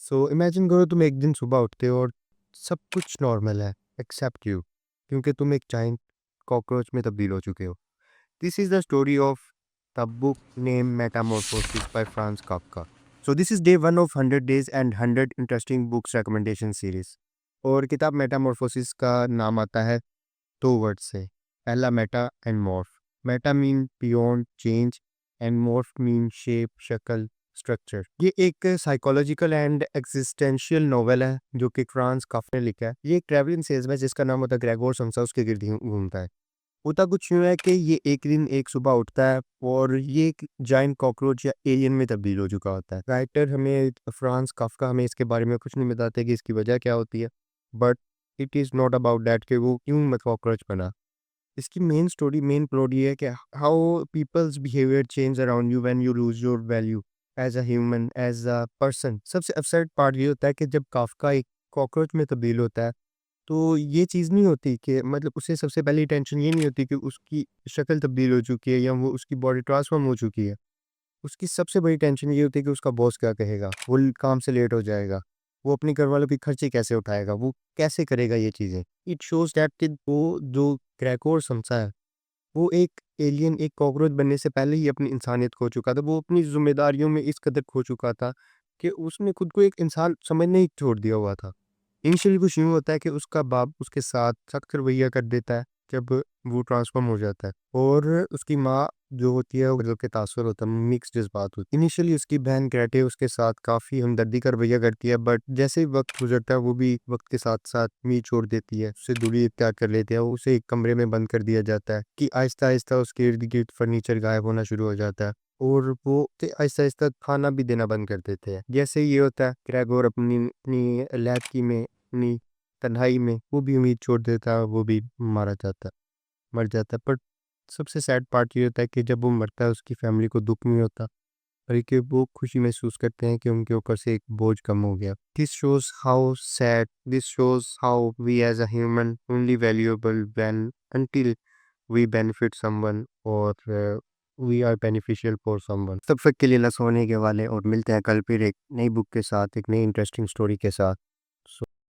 So imagine करो तुम एक दिन सुबह उठते हो और सब कुछ नॉर्मल है एक्सेप्ट यू, क्योंकि तुम एक जाइंट कॉकरोच में तब्दील हो चुके हो। This is the story of the book name metamorphosis by Franz Kafka. So this is day one of 100 days and 100 interesting books recommendation series. और किताब मेटामॉर्फोसिस का नाम आता है दो वर्ड से, पहला Meta and morph. Meta mean beyond change and morph mean shape, शक्ल, स्ट्रक्चर। ये एक साइकोलॉजिकल एंड एग्जिस्टेंशियल नॉवेल है जो कि फ्रांस काफका ने लिखा है। ये एक ट्रैवलिंग सेल्समैन है जिसका नाम होता है ग्रेगोर समसा, उसके गिर्द ही घूमता है। होता कुछ यूँ है कि ये एक दिन एक सुबह उठता है और ये एक जाइंट कॉकरोच या एलियन में तब्दील हो चुका होता है। राइटर हमें फ्रांस काफका हमें इसके बारे में कुछ नहीं बताते कि इसकी वजह क्या होती है, but it is not about that कि वो क्यों मत कॉकरोच बना। इसकी मेन स्टोरी मेन प्लॉट ये है कि how people's behaviour change around you when you lose your value as a human, as a person. सबसे अपसेट पार्ट ये होता है कि जब काफका एक कॉकरोच में तब्दील होता है तो ये चीज़ नहीं होती कि मतलब उसे सबसे पहली टेंशन ये नहीं होती कि उसकी शक्ल तब्दील हो चुकी है या वो उसकी बॉडी ट्रांसफॉर्म हो चुकी है। उसकी सबसे बड़ी टेंशन ये होती है कि उसका बॉस क्या कहेगा, वो काम से लेट हो जाएगा, वो अपने घर वालों की खर्चे कैसे उठाएगा, वो कैसे करेगा ये चीज़ें। इट शोज दैट कि वो जो ग्रेगोर समसा है वो एक एलियन, एक कॉकरोच बनने से पहले ही अपनी इंसानियत खो चुका था। वो अपनी ज़िम्मेदारियों में इस कदर खो चुका था कि उसने खुद को एक इंसान समझना ही छोड़ दिया हुआ था। इनिशियली कुछ यूँ होता है कि उसका बाप उसके साथ सख्त रवैया कर देता है जब वो ट्रांसफ़ॉर्म हो जाता है, और उसकी माँ जो होती है वो गज़ब के तासुर होता है, मिक्स्ड जज़्बात होती है। इनिशियली उसकी बहन ग्रेटे उसके साथ काफ़ी हमदर्दी का रवैया करती है, बट जैसे ही वक़्त गुज़रता है वो भी वक़्त के साथ-साथ उम्मीद छोड़ देती है, उससे दूरी इख्तियार कर लेते हैं। उसे एक कमरे में बंद कर दिया जाता है कि आहिस्ता-आहिस्ता उसके इर्द-गिर्द फर्नीचर गायब होना शुरू हो जाता है और वो ते आहिस्ता-आहिस्ता खाना भी देना बंद कर देते हैं। जैसे ही ये होता है ग्रेगोर अपनी अपनी लैदगी में, अपनी तन्हाई में वो भी उम्मीद छोड़ देता है, वो भी मारा जाता है, मर जाता है। बट सबसे सैड पार्ट ये होता है कि जब वो मरता है उसकी फैमिली को दुःख नहीं होता, बल्कि वो खुशी महसूस करते हैं कि उनके ऊपर से एक बोझ कम हो गया। This shows how we as a human only valuable when until we benefit someone, और we are beneficial for someone. तब तक के लिए ना सोने के वाले, और मिलते हैं कल फिर एक नई बुक के साथ, एक नई इंटरेस्टिंग स्टोरी के साथ।